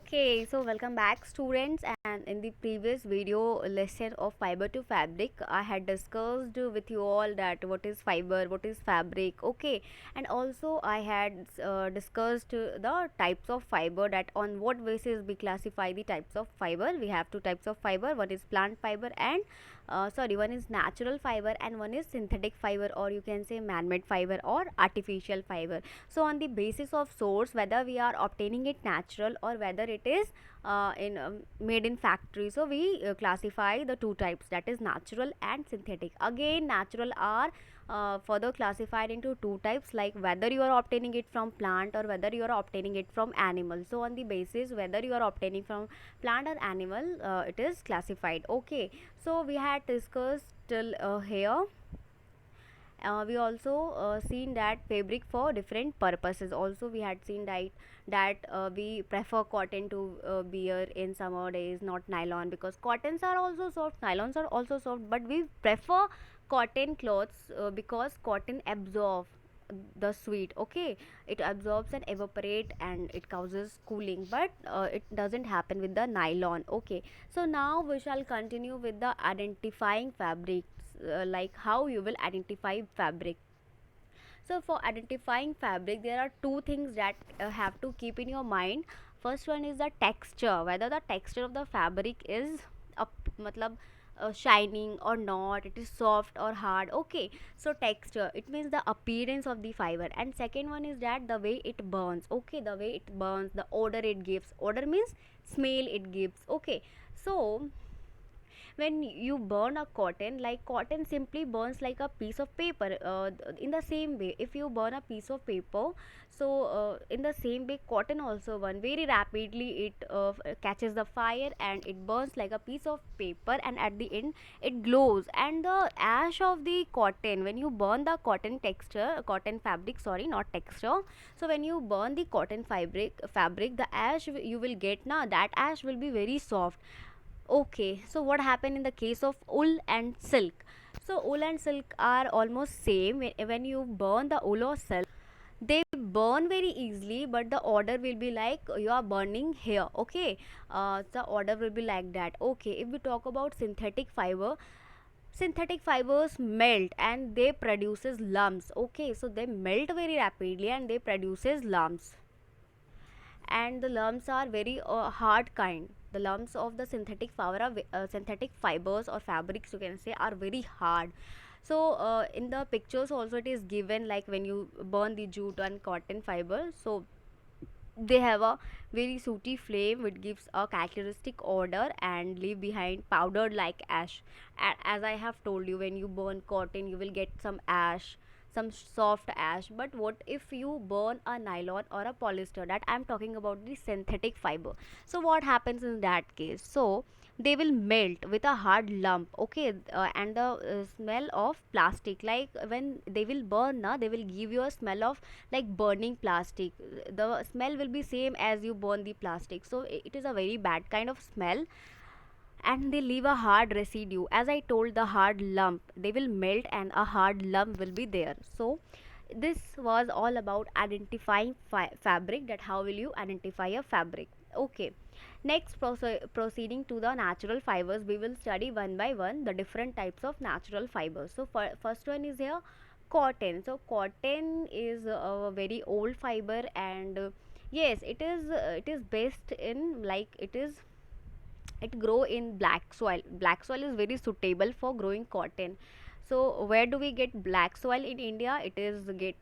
Okay, so welcome back students, and in the previous video lesson of fiber to fabric I had discussed with you all that what is fiber, what is fabric. Okay, and also I had discussed the types of fiber, that on what basis we classify the types of fiber. We have two types of fiber, one is plant fiber and one is natural fiber and one is synthetic fiber, or you can say man-made fiber or artificial fiber. So on the basis of source, whether we are obtaining it natural or whether it is in made in factory, so we classify the two types, that is natural and synthetic. Again, natural are further classified into two types, like whether you are obtaining it from plant or whether you are obtaining it from animal. So on the basis whether you are obtaining from plant or animal, it is classified. Okay, so we had discussed till here. We also seen that fabric for different purposes. Also we had seen that we prefer cotton to wear in summer days, not nylon, because cottons are also soft, nylons are also soft, but we prefer cotton clothes because cotton absorbs the sweat. Okay, it absorbs and evaporate and it causes cooling, but it doesn't happen with the nylon. Okay, so now we shall continue with the identifying fabrics, like how you will identify fabric. So for identifying fabric, there are two things that have to keep in your mind. First one is the texture, whether the texture of the fabric is up matlab shining or not, it is soft or hard. Okay, so texture, it means the appearance of the fiber. And second one is that the way it burns. Okay, the way it burns, the odor it gives. Odor means smell it gives. Okay, so when you burn a cotton, like cotton simply burns like a piece of paper. In the same way, if you burn a piece of paper, so in the same way cotton also burn very rapidly. It catches the fire and it burns like a piece of paper, and at the end it glows. And the ash of the cotton, when you burn the cotton fabric, sorry, not texture. So when you burn the cotton fabric, the ash you will get na, that ash will be very soft. Okay, so what happened in the case of wool and silk? So wool and silk are almost same. When you burn the wool or silk, they burn very easily, but the order will be like you are burning here. Okay, the order will be like that. Okay, if we talk about synthetic fibers melt and they produces lumps. Okay, so they melt very rapidly and they produces lumps, and the lumps are very hard kind. The lumps of the synthetic fibers or fabrics, you can say, are very hard. So in the pictures also it is given, like when you burn the jute and cotton fiber, so they have a very sooty flame which gives a characteristic odor and leave behind powdered like ash. As I have told you, when you burn cotton you will get some ash, some soft ash. But what if you burn a nylon or a polyester, that I'm talking about the synthetic fiber? So what happens in that case? So they will melt with a hard lump. Okay, and the smell of plastic, like when they will burn na, they will give you a smell of like burning plastic. The smell will be same as you burn the plastic, so it is a very bad kind of smell, and they leave a hard residue. As I told, the hard lump, they will melt and a hard lump will be there. So this was all about identifying fabric, that how will you identify a fabric. Okay, next proceeding to the natural fibers, we will study one by one the different types of natural fibers. So first one is here cotton. So cotton is a very old fiber, and yes, it is best in, like, it grow in black soil. Black soil is very suitable for growing cotton. So where do we get black soil in India? It is get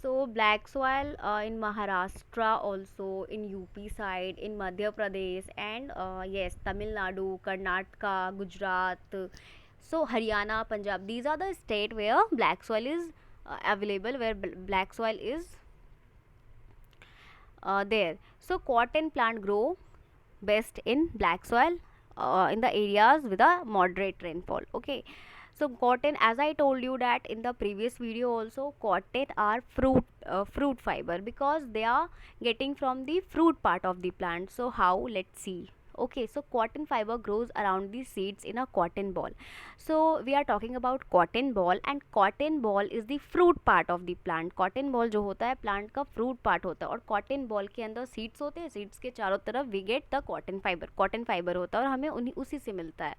so black soil in Maharashtra, also in UP side, in Madhya Pradesh, and yes, Tamil Nadu, Karnataka, Gujarat, so Haryana, Punjab. These are the state where black soil is available, where black soil is there. So cotton plant grow best in black soil, in the areas with a moderate rainfall. Okay, so cotton, as I told you that in the previous video also, cotton are fruit fiber, because they are getting from the fruit part of the plant. So how, let's see. Okay, so cotton fiber grows around the seeds in a cotton ball. So we are talking about cotton ball, and cotton ball is the fruit part of the plant. Cotton ball जो होता है plant का fruit part होता है, और cotton ball के अंदर seeds होते हैं, seeds के चारों तरफ we get the cotton fiber होता है, और हमें उन्हीं उसी से मिलता है.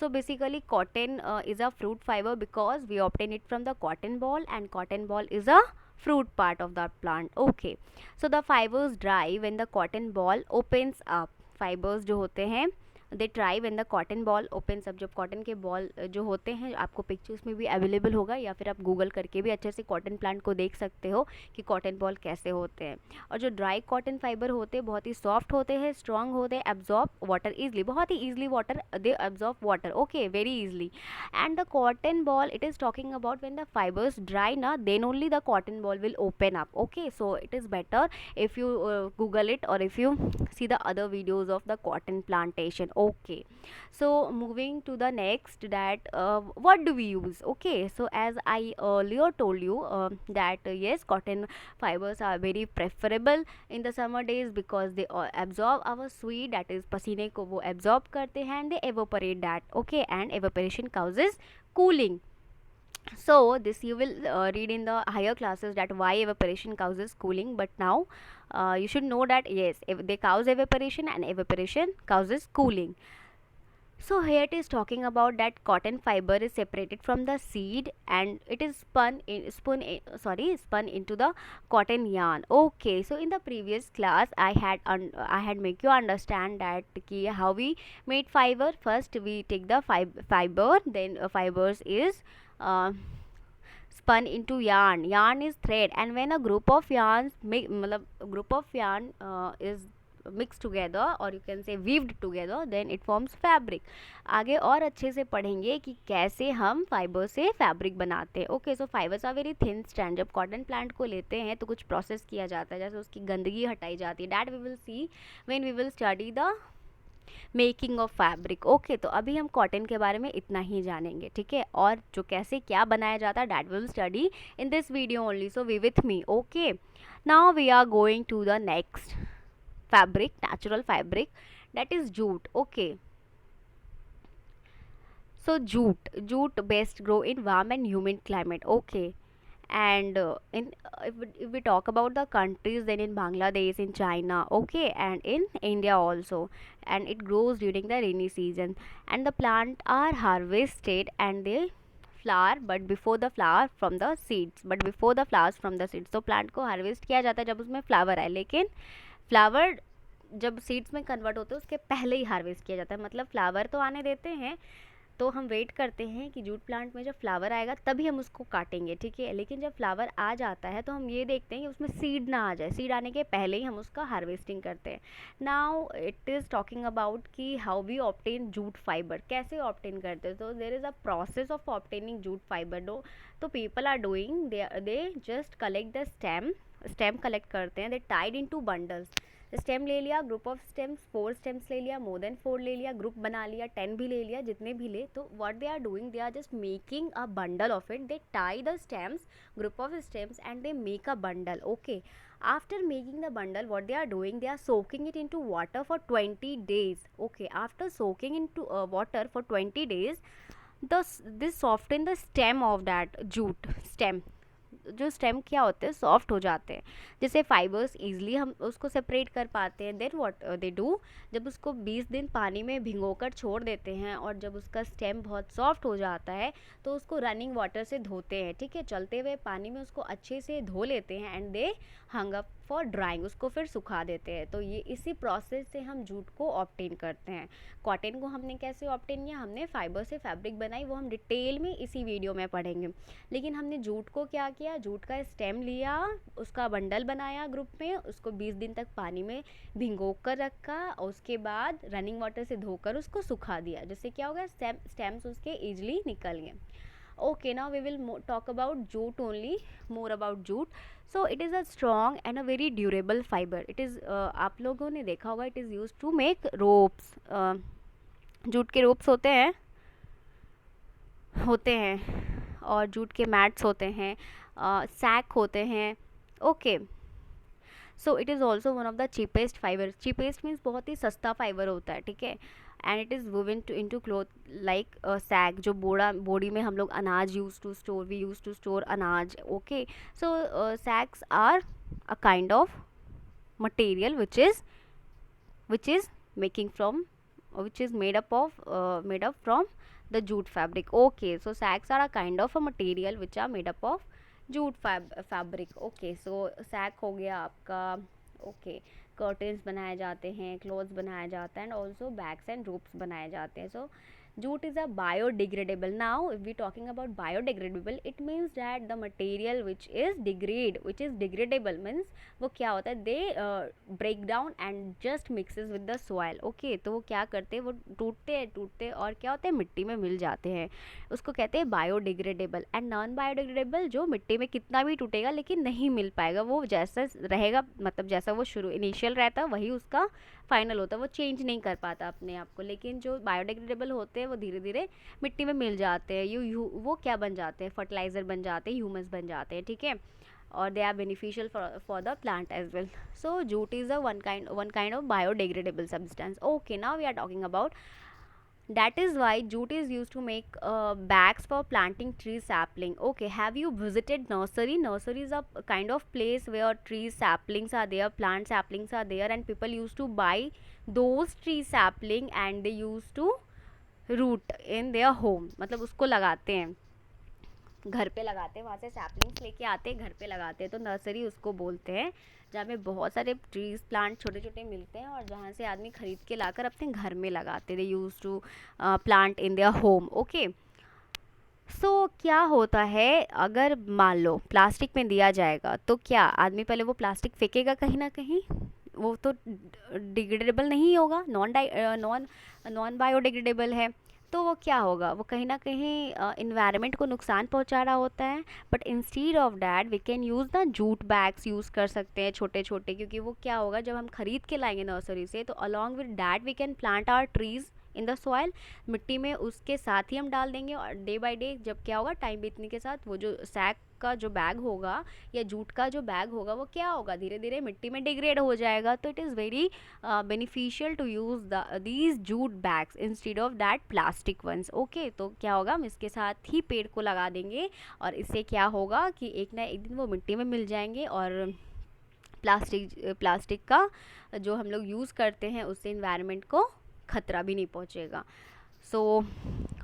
So basically cotton is a fruit fiber because we obtain it from the cotton ball, and cotton ball is a fruit part of the plant. Okay, so the fibers dry when the cotton ball opens up. Fibres जो होते हैं they try when the cotton ball opens up. जब cotton के ball जो होते हैं, आपको pictures में भी अवेलेबल होगा, या फिर आप गूगल करके भी अच्छे से कॉटन प्लांट को देख सकते हो कि कॉटन बॉल कैसे होते हैं. और जो ड्राई कॉटन फाइबर होते हैं बहुत ही सॉफ्ट होते हैं, स्ट्रॉन्ग होते हैं, एब्जॉर्ब वाटर ईजिली, बहुत ही easily water they absorb water. Okay, very easily. And the cotton ball, it is talking about when the fibres dry ना, then only the cotton ball will open up. Okay, so it is better if you google it, or if you see the other videos of the cotton plantation. Okay, so moving to the next, that what do we use? Okay, so as I earlier told you that yes, cotton fibers are very preferable in the summer days because they absorb our sweat, that is पसीने को वो absorb करते हैं, and they evaporate that. Okay, and evaporation causes cooling. So this you will read in the higher classes, that why evaporation causes cooling, but now you should know that yes, if they cause evaporation, and evaporation causes cooling. So here it is talking about that cotton fiber is separated from the seed, and it is spun into the cotton yarn. Okay, so in the previous class I had make you understand that ki how we made fiber. First we take the fiber, then fibers is uh, spun into yarn. Yarn is thread, and when a group of yarns group of yarn is mixed together, or you can say weaved together, then it forms fabric. आगे और अच्छे से पढ़ेंगे कि कैसे हम fibre से fabric बनाते हैं. Okay, so fibres are very thin strand. जब कॉटन प्लांट को लेते हैं तो कुछ प्रोसेस किया जाता है, जैसे उसकी गंदगी हटाई जाती है. That we will see when we will study the making of fabric. Okay, तो अभी हम कॉटन के बारे में इतना ही जानेंगे, ठीक है. और जो कैसे क्या बनाया जाता है, that will study in this video only. So we with me. Okay, now we are going to the next fabric, natural fabric, that is jute. Okay, so jute best grow in warm and humid climate. Okay, and if we talk about the countries, then in Bangladesh, in China, okay, and in India also, and it grows during the rainy season, and the plant are harvested and they flower, but before the flowers from the seeds. तो plant को harvest किया जाता है जब उसमें flower आए, लेकिन flower जब सीड्स में कन्वर्ट होते हैं उसके पहले ही हार्वेस्ट किया जाता है. मतलब फ्लावर तो आने देते हैं, तो हम वेट करते हैं कि जूट प्लांट में जब फ्लावर आएगा तभी हम उसको काटेंगे, ठीक है. लेकिन जब फ्लावर आ जाता है तो हम ये देखते हैं कि उसमें सीड ना आ जाए. सीड आने के पहले ही हम उसका हार्वेस्टिंग करते हैं. Now it is talking about कि how we obtain jute fibre, कैसे ऑब्टेन करते हैं. तो there is a process of obtaining jute fibre. तो people are doing, they just collect the stem collect करते हैं. They tied into bundles. Stem ले लिया, ग्रुप ऑफ स्टेम्स, 4 स्टेम्स ले लिया, मोर देन 4 ले लिया, ग्रुप बना लिया, 10 भी ले लिया, जितने भी ले. तो what they are doing, they are just making a bundle of it. They tie the stems, group of stems, and they make a bundle. Okay, after making the bundle, what they are doing, they are soaking it into water for 20 days. Okay, after soaking into water for 20 days, this soften the stem of that jute stem. जो stem क्या होते हैं, soft हो जाते हैं, जिससे fibres easily हम उसको सेपरेट कर पाते हैं. देन व्हाट दे डू, जब उसको 20 दिन पानी में भिगोकर छोड़ देते हैं, और जब उसका स्टेम बहुत सॉफ्ट हो जाता है तो उसको रनिंग वाटर से धोते हैं, ठीक है. चलते हुए पानी में उसको अच्छे से धो लेते हैं, and they hung up for drawing, उसको फिर सुखा देते हैं. तो ये इसी प्रोसेस से हम जूट को ऑब्टेन करते हैं. कॉटन को हमने कैसे ऑब्टेन किया, हमने फाइबर से फैब्रिक बनाई, वो हम डिटेल में इसी वीडियो में पढ़ेंगे. लेकिन हमने जूट को क्या किया, जूट का स्टेम लिया, उसका बंडल बनाया ग्रुप में, उसको 20 दिन तक पानी में भिगो कर रखा, और उसके बाद रनिंग वाटर से धोकर उसको सुखा दिया, जिससे क्या होगा, स्टेम्स उसके ईजिली निकल गए. Okay, now we will talk about jute only, more about jute. So it is a strong and a very durable fiber. It is आप लोगों ने देखा होगा, it is used to make ropes. Jute के ropes होते हैं, और jute के मैट्स होते हैं, सैक होते हैं. Okay, so it is also one of the cheapest fibre. Cheapest means बहुत ही सस्ता फाइबर होता है, ठीक है. And it is woven to into cloth like sack, जो बॉडी में हम लोग अनाज use to store, we use to store अनाज. Okay, so sacks are a kind of material which is making from which is made up from the jute fabric. Okay, so sacks are a kind of a material which are made up of jute fabric. Okay, so sack हो गया आपका. okay, curtains बनाए जाते हैं, clothes बनाया जाता है, and also bags and ropes बनाए जाते हैं. So jute is a biodegradable. Now if we talking about biodegradable, it means that the material which is degradable means वो क्या होता है, they break down and just mixes with the soil. okay, तो वो क्या करते हैं, वो टूटते और क्या होते हैं, मिट्टी में मिल जाते हैं. उसको कहते हैं बायोडिग्रेडेबल. एंड नॉन बायोडिग्रेडेबल जो मिट्टी में कितना भी टूटेगा लेकिन नहीं मिल पाएगा, वो जैसा रहेगा, मतलब जैसा वो शुरू इनिशियल रहता है वही उसका फाइनल होता है, वो चेंज नहीं कर पाता अपने आप को. लेकिन जो बायोडिग्रेडेबल होते हैं वो धीरे धीरे मिट्टी में मिल जाते हैं. वो क्या बन जाते हैं, फर्टिलाइज़र बन जाते हैं, ह्यूमस बन जाते हैं, ठीक है. और they are beneficial for the plant as well. So jute is a one kind of biodegradable substance. Okay, now we are talking about. That is why jute is used to make bags for planting tree sapling. Okay, have you visited nursery? Nursery is a kind of place where trees saplings are there, plant saplings are there, and people used to buy those tree sapling and they used to root in their home. मतलब उसको लगाते हैं, घर पे लगाते हैं, वहाँ से सैपलिंग्स लेके आते हैं, घर पे लगाते हैं. तो नर्सरी उसको बोलते हैं, जहाँ पे बहुत सारे ट्रीज प्लांट छोटे छोटे मिलते हैं और जहाँ से आदमी खरीद के लाकर अपने घर में लगाते. They use to plant in their home. Okay, so क्या होता है, अगर मान लो प्लास्टिक में दिया जाएगा तो क्या आदमी पहले वो प्लास्टिक फेंकेगा कहीं ना कहीं, वो तो डिग्रेडेबल नहीं होगा, नॉन बायोडिग्रेडेबल है. तो वो क्या होगा, वो कहीं ना कहीं इन्वायरमेंट को नुकसान पहुंचा रहा होता है. But instead of that we can use the jute bags use कर सकते हैं छोटे छोटे, क्योंकि वो क्या होगा, जब हम खरीद के लाएंगे नर्सरी से तो along with that we can plant our trees in the soil. मिट्टी में उसके साथ ही हम डाल देंगे और डे बाय डे जब क्या होगा, टाइम बीतने के साथ वो जो सैक का जो बैग होगा या जूट का जो बैग होगा वो क्या होगा, धीरे धीरे मिट्टी में डिग्रेड हो जाएगा. तो it is very beneficial to use these jute bags instead of that plastic ones. Okay, तो क्या होगा, हम इसके साथ ही पेड़ को लगा देंगे और इससे क्या होगा कि एक ना एक दिन वो मिट्टी में मिल जाएंगे और प्लास्टिक का जो हम लोग यूज़ करते हैं उससे इन्वायरमेंट को खतरा भी नहीं पहुंचेगा. So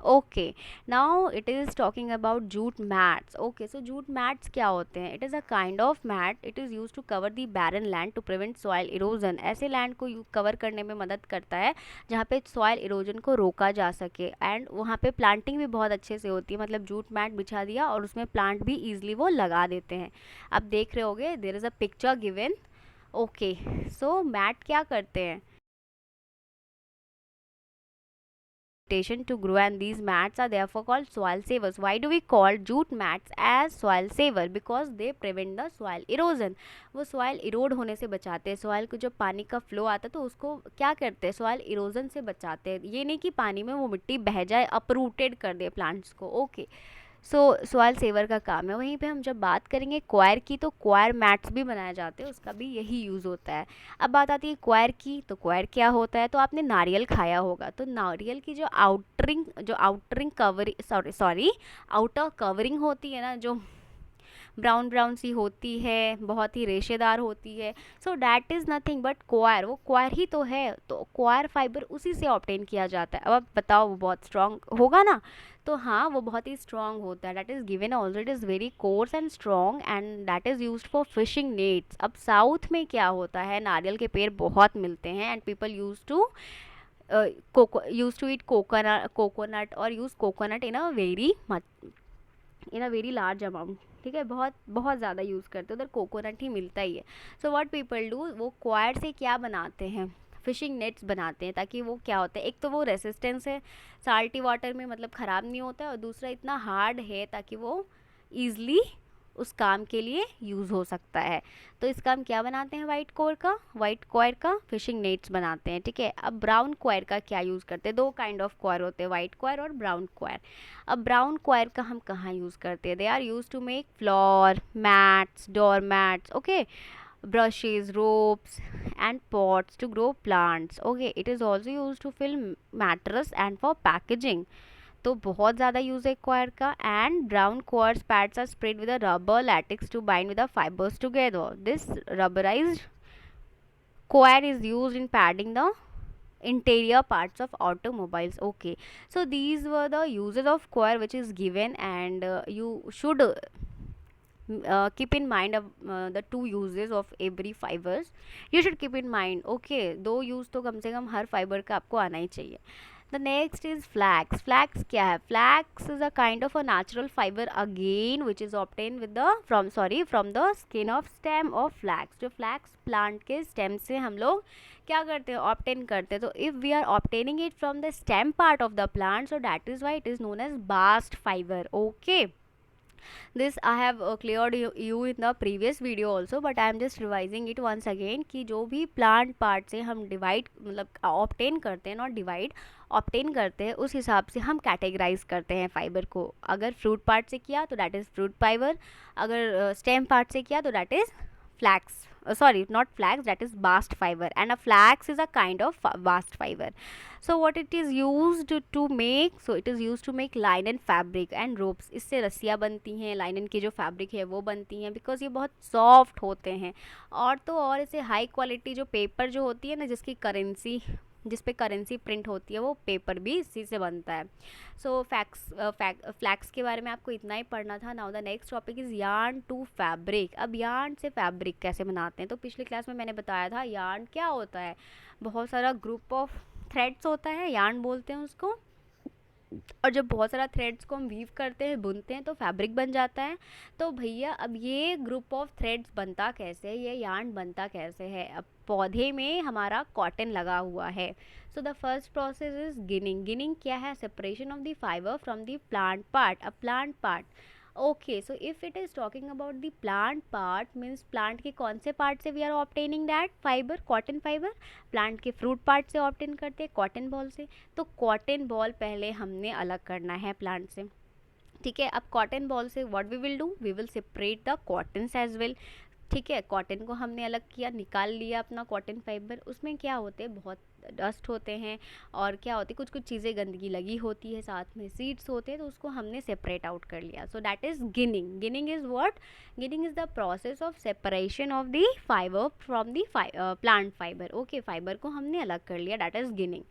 okay, now it is talking about jute mats. Okay, so jute mats क्या होते हैं, it is a kind of mat. It is use to cover the barren land to prevent soil erosion. ऐसे land को कवर करने में मदद करता है जहाँ पे सॉइल इरोजन को रोका जा सके. एंड वहाँ पे प्लांटिंग भी बहुत अच्छे से होती है, मतलब जूट मैट बिछा दिया और उसमें प्लांट भी ईजिली वो लगा देते हैं. आप देख रहे होगे, there is a picture given. Okay, so mat क्या करते हैं, to grow, and these mats are therefore called soil savers. Why do we call jute mats as soil saver? Because they prevent the soil erosion. वो soil erode होने से बचाते हैं. soil को जब पानी का flow आता है तो उसको क्या करते हैं, soil erosion से बचाते हैं. ये नहीं कि पानी में वो मिट्टी बह जाए, uprooted कर दे plants को. ओके, सो सॉइल सेवर का काम है. वहीं पे हम जब बात करेंगे क्वायर की, तो क्वायर मैट्स भी बनाए जाते हैं, उसका भी यही यूज़ होता है. अब बात आती है क्वायर की, तो क्वायर क्या होता है, तो आपने नारियल खाया होगा, तो नारियल की जो आउटरिंग कवरिंग आउटर कवरिंग होती है ना, जो ब्राउन ब्राउन सी होती है, बहुत ही रेशेदार होती है. So that is nothing but coir. वो क्वायर ही तो है, तो क्वायर फाइबर उसी से ऑब्टेन किया जाता है. अब आप बताओ वो बहुत स्ट्रॉन्ग होगा ना, तो हाँ वो बहुत ही स्ट्रॉन्ग होता है. That is given also, it is very course and strong and that is used for fishing nets. अब साउथ में क्या होता है, नारियल के पेड़ बहुत मिलते हैं and people use to eat coconut और use coconut in a very large amount. ठीक है, बहुत बहुत ज़्यादा यूज़ करते हैं, उधर कोकोनट ही मिलता ही है. सो व्हाट पीपल डू, वो क्वायर से क्या बनाते हैं, फिशिंग नेट्स बनाते हैं, ताकि वो क्या होता है, एक तो वो रेसिस्टेंस है साल्टी वाटर में, मतलब ख़राब नहीं होता है, और दूसरा इतना हार्ड है ताकि वो ईज़िली उस काम के लिए यूज़ हो सकता है. तो इसका हम क्या बनाते हैं, वाइट क्वायर का फिशिंग नेट्स बनाते हैं. ठीक है, अब ब्राउन क्वायर का क्या यूज़ करते हैं, दो काइंड ऑफ क्वायर होते हैं, वाइट क्वायर और ब्राउन क्वायर. अब ब्राउन क्वायर का हम कहाँ यूज़ करते हैं, they are use to make floor mats, door mats. Okay, brushes, ropes, and pots to grow plants. Okay, it is also used to fill mattress and for packaging. तो बहुत ज़्यादा use है coir का. And brown coir pads are spread with a rubber latex to bind with the fibres together. This rubberized coir is used in padding the interior parts of automobiles. Okay, so these were the uses of coir which is given, and you should keep in mind the two uses of every fibers. You should keep in mind. Okay, दो use तो कम से कम हर fibre का आपको आना ही चाहिए. The next is flax. Flax क्या है? Flax is a kind of a natural fiber again which is obtained with the from the skin of stem of flax. जो flax plant के stem से हम लोग क्या करते हैं? Obtain करते हैं. तो if we are obtaining it from the stem part of the plant, so that is why it is known as bast fiber. Okay. This I have cleared you in the previous video also, but I am just revising it once again कि जो भी plant part से हम divide मतलब obtain करते हैं, not divide, obtain करते हैं, उस हिसाब से हम categorize करते हैं fiber को. अगर fruit part से किया तो that is fruit fiber, अगर stem part से किया तो that is flax. Sorry, not flax, that is bast fiber, and a flax is a kind of bast fiber. So what it is used to make? So it is used to make linen fabric and ropes. इससे रस्सियाँ बनती हैं, लाइनन की जो fabric है वो बनती हैं, बिकॉज ये बहुत सॉफ्ट होते हैं. और तो और इसे हाई क्वालिटी जो पेपर जो होती है ना, जिस पे करेंसी प्रिंट होती है, वो पेपर भी इसी से बनता है. सो फ्लैक्स के बारे में आपको इतना ही पढ़ना था. Now the next topic is yarn to fabric. अब यार्न से फैब्रिक कैसे बनाते हैं? तो पिछली क्लास में मैंने बताया था यार्न क्या होता है. बहुत सारा ग्रुप ऑफ थ्रेड्स होता है, यार्न बोलते हैं उसको. और जब बहुत सारा थ्रेड्स को हम वीव करते हैं, बुनते हैं, तो फैब्रिक बन जाता है. तो भैया अब ये ग्रुप ऑफ थ्रेड्स बनता कैसे है, ये यार्न बनता कैसे है? अब पौधे में हमारा कॉटन लगा हुआ है. So the first process is ginning. Ginning क्या है? Separation of the fibre from the plant part. A plant part. Okay, so if it is talking about the plant part, means plant के कौन से part से we are obtaining that fibre? Cotton fibre. Plant के fruit part से obtain करते हैं, cotton ball से. तो कॉटन बॉल पहले हमने अलग करना है प्लांट से. ठीक है. अब कॉटन बॉल से what we will do? We will separate the cottons as well. ठीक है. कॉटन को हमने अलग किया, निकाल लिया अपना कॉटन फाइबर. उसमें क्या होते हैं? बहुत डस्ट होते हैं, और क्या होती है, कुछ कुछ चीज़ें गंदगी लगी होती है, साथ में सीड्स होते हैं, तो उसको हमने सेपरेट आउट कर लिया. So that is ginning. Ginning is what? Ginning is the process of separation of the fibre from the plant fibre. Okay, fibre को हमने अलग कर लिया, दैट इज़ गिनिंग.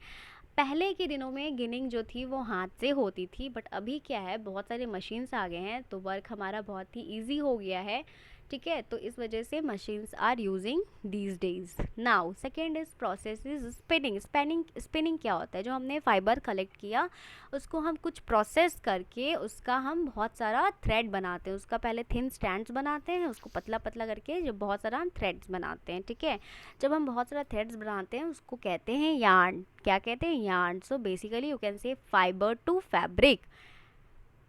पहले के दिनों में गिनिंग जो थी वो हाथ से होती थी, बट अभी क्या है, बहुत सारे मशीन्स आ गए हैं, तो वर्क हमारा बहुत ही ईजी हो गया है. ठीक है. तो इस वजह से machines are using these days. Now second is process is spinning. Spinning क्या होता है? जो हमने फाइबर कलेक्ट किया उसको हम कुछ प्रोसेस करके उसका हम बहुत सारा थ्रेड बनाते हैं. उसका पहले थिन स्टैंड्स बनाते हैं, उसको पतला पतला करके जो बहुत सारा हम थ्रेड्स बनाते हैं. ठीक है. जब हम बहुत सारा थ्रेड्स बनाते हैं उसको कहते हैं यार्न. क्या कहते हैं? Yarn. So basically you can say fibre to fabric.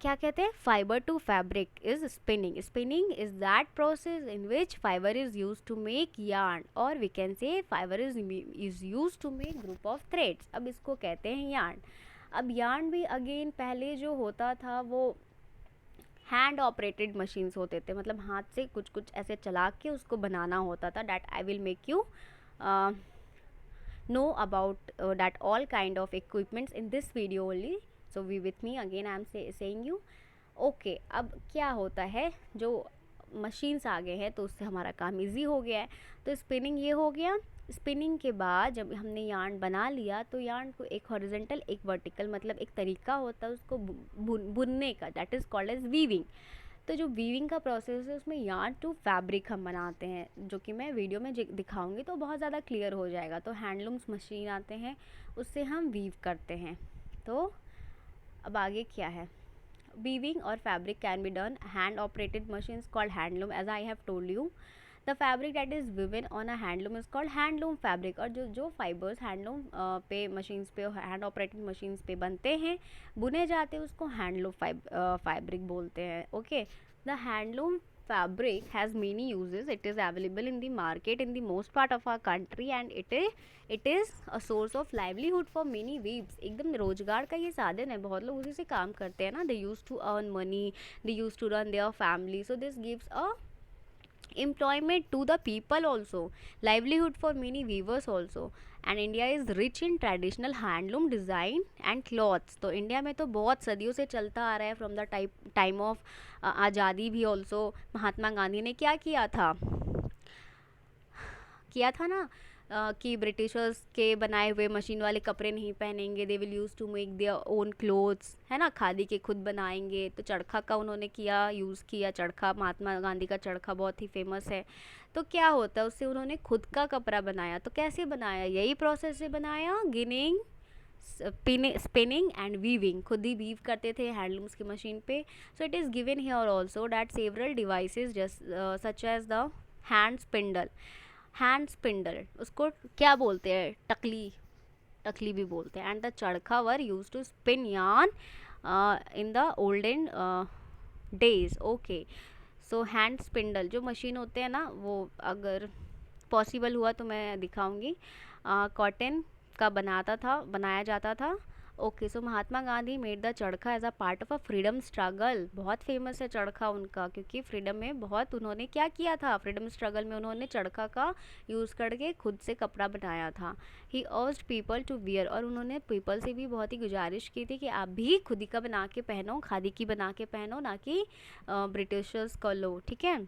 क्या कहते हैं? Fibre to fabric is spinning. Spinning is that process in which fibre is use to make yarn, और we can say fibre is use to make group of threads. अब इसको कहते हैं yarn. अब yarn भी अगेन पहले जो होता था वो हैंड ऑपरेटेड मशीन्स होते थे, मतलब हाथ से कुछ कुछ ऐसे चला के उसको बनाना होता था. That I will make you know about that all kind of equipments in this video only. So be with me again, I am saying you. Okay, अब क्या होता है, जो मशीन्स आ गए हैं तो उससे हमारा काम इजी हो गया है. तो स्पिनिंग ये हो गया. स्पिनिंग के बाद जब हमने यार्न बना लिया, तो यार्न को एक हॉरिजॉन्टल एक वर्टिकल, मतलब एक तरीका होता है उसको बुनने का, that is called as weaving. तो जो वीविंग का प्रोसेस है उसमें यार्न टू फैब्रिक हम बनाते हैं, जो कि मैं वीडियो में दिखाऊंगी तो बहुत ज़्यादा क्लियर हो जाएगा. तो हैंडलूम्स मशीन आते हैं, उससे हम वीव करते हैं. तो अब आगे क्या है? वीविंग और fabric can be done hand operated machines called handloom, as I have told you. The fabric that is woven on a handloom is called handloom fabric. और जो फाइबर्स हैंडलूम पे मशीन्स पे, हैंड ऑपरेटेड मशीन्स पे बनते हैं, बुने जाते हैं, उसको हैंडलूम फैब्रिक बोलते हैं. Okay. The handloom fabric has many uses. It is available in the market in the most part of our country, and it is a source of livelihood for many weaves. एकदम रोजगार का ये साधन है, बहुत लोग उसी से काम करते हैं ना. They used to earn money, they used to run their family, so this gives a employment to the people also, livelihood for many weavers also. And India is rich in traditional handloom design and clothes. तो India में तो बहुत सदियों से चलता आ रहा है, from the time of आज़ादी भी ऑल्सो। महात्मा गांधी ने क्या किया था ना, कि ब्रिटिशर्स के बनाए हुए मशीन वाले कपड़े नहीं पहनेंगे, they will use to make their own clothes, है ना, खादी के खुद बनाएंगे। तो चरखा का उन्होंने यूज़ किया। चरखा, महात्मा गांधी का चरखा बहुत ही फेमस है। तो क्या होता है, उससे उन्होंने खुद का कपड़ा बनाया। तो कैसे बनाया, यही प्रोसेस से बनाया, गिनिंग, स्पिनिंग एंड वीविंग, खुद ही वीव करते थे हैंडलूम्स की मशीन पे। So it is given here also that several devices just such as the hand spindle, उसको क्या बोलते हैं, टकली भी बोलते हैं। And the charkha were use to spin yarn in the olden days. Okay, so hand spindle जो machine होते हैं ना, वो अगर पॉसिबल हुआ तो मैं दिखाऊंगी, कॉटन का बनाया जाता था। Okay, so Mahatma Gandhi made the charkha as a part of a freedom struggle. बहुत फेमस है चरखा उनका, क्योंकि फ्रीडम में बहुत उन्होंने क्या किया था, फ्रीडम स्ट्रगल में उन्होंने चरखा का यूज़ करके खुद से कपड़ा बनाया था। ही अर्ज्ड पीपल टू वियर, और उन्होंने पीपल से भी बहुत ही गुजारिश की थी कि आप भी खुद ही का बना के पहनो, खादी की बना के पहनो, ना कि ब्रिटिशर्स को लो, ठीक है।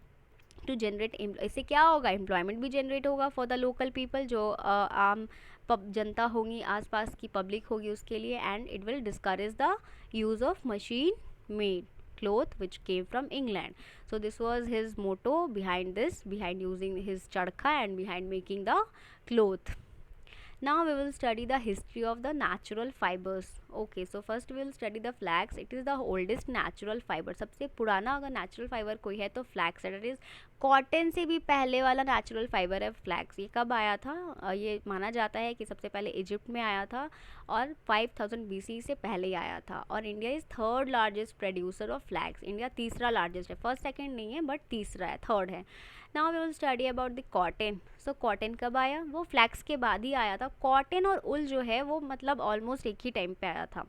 टू जनरेट, इससे क्या होगा, एम्प्लॉयमेंट भी जनरेट होगा फॉर द लोकल पीपल, जो आम जनता होगी, आसपास की पब्लिक होगी उसके लिए। And it will discourage the use of machine made cloth which came from England. So this was his motto behind using his charkha and behind making the cloth. Now we will study the history of the natural fibers. Okay, so first we will study the flax. It is the oldest natural fiber. सबसे पुराना अगर natural fiber कोई है तो flax है। That is cotton से भी पहले वाला नेचुरल फाइबर है फ्लैक्स। ये कब आया था, ये माना जाता है कि सबसे पहले इजिप्ट में आया था और 5000 BC से पहले ही आया था। और India is third largest producer of flax. India तीसरा लार्जेस्ट है, फर्स्ट सेकंड नहीं है बट तीसरा है, थर्ड है। Now we will study about the cotton. So cotton कब आया, वो फ्लैक्स के बाद ही आया था। कॉटन और उल जो है वो मतलब ऑलमोस्ट एक ही टाइम पे आया था।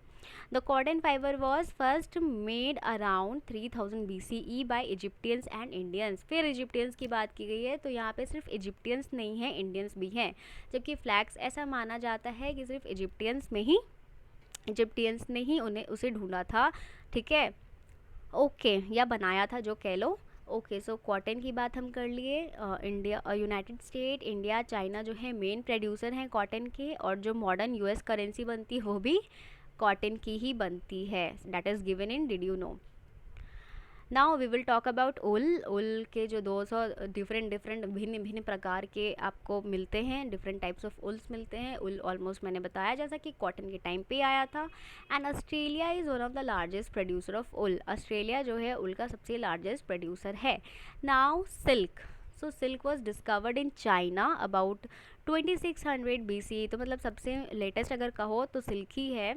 The cotton fibre was first made around 3000 BCE by Egyptians and Indians. फिर इजिप्टियंस की बात की गई है तो यहाँ पे सिर्फ इजिप्टियंस नहीं है, इंडियंस भी हैं। जबकि फ्लैक्स ऐसा माना जाता है कि सिर्फ इजिप्टियंस ने ही उसे ढूंढा था, ठीक है, ओके, या बनाया था, जो कह लो। ओके, सो कॉटन की बात हम कर लिए। India, United state, India, China जो है मेन प्रोड्यूसर हैं कॉटन के। और जो मॉडर्न यूएस करेंसी बनती है वो भी कॉटन की ही बनती है। That is given in did you know. Now we will talk about wool के जो 200 डिफरेंट भिन्न प्रकार के आपको मिलते हैं, डिफरेंट टाइप्स ऑफ उल्स मिलते हैं। उल ऑलमोस्ट मैंने बताया जैसा कि कॉटन के टाइम पे आया था। And Australia is one of the largest producer of ul. Australia जो है उल का सबसे लार्जेस्ट प्रोड्यूसर है। Now silk. So silk was discovered in China about 2600 BC। तो मतलब सबसे लेटेस्ट अगर कहो तो सिल्क ही है।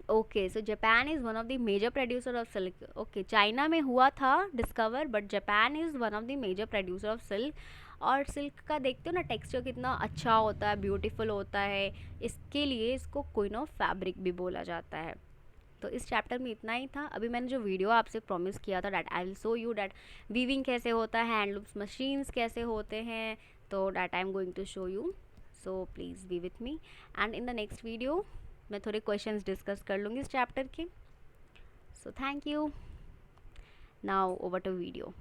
Okay, so Japan is one of the major producer of silk. Okay, China में हुआ था discover, but Japan is one of the major producer of silk. और सिल्क का देखते हो ना टेक्सचर कितना अच्छा होता है, ब्यूटीफुल होता है, इसके लिए इसको क्वीन ऑफ फैब्रिक भी बोला जाता है। तो इस चैप्टर में इतना ही था। अभी मैंने जो वीडियो आपसे प्रॉमिस किया था that I will show you that weaving कैसे होता है, हैंडलूम्स मशीन्स कैसे होते हैं, तो that I am going to show you. So please be with me and in the next video मैं थोड़े क्वेश्चंस डिस्कस कर लूँगी इस चैप्टर के। सो thank you. Now over to video.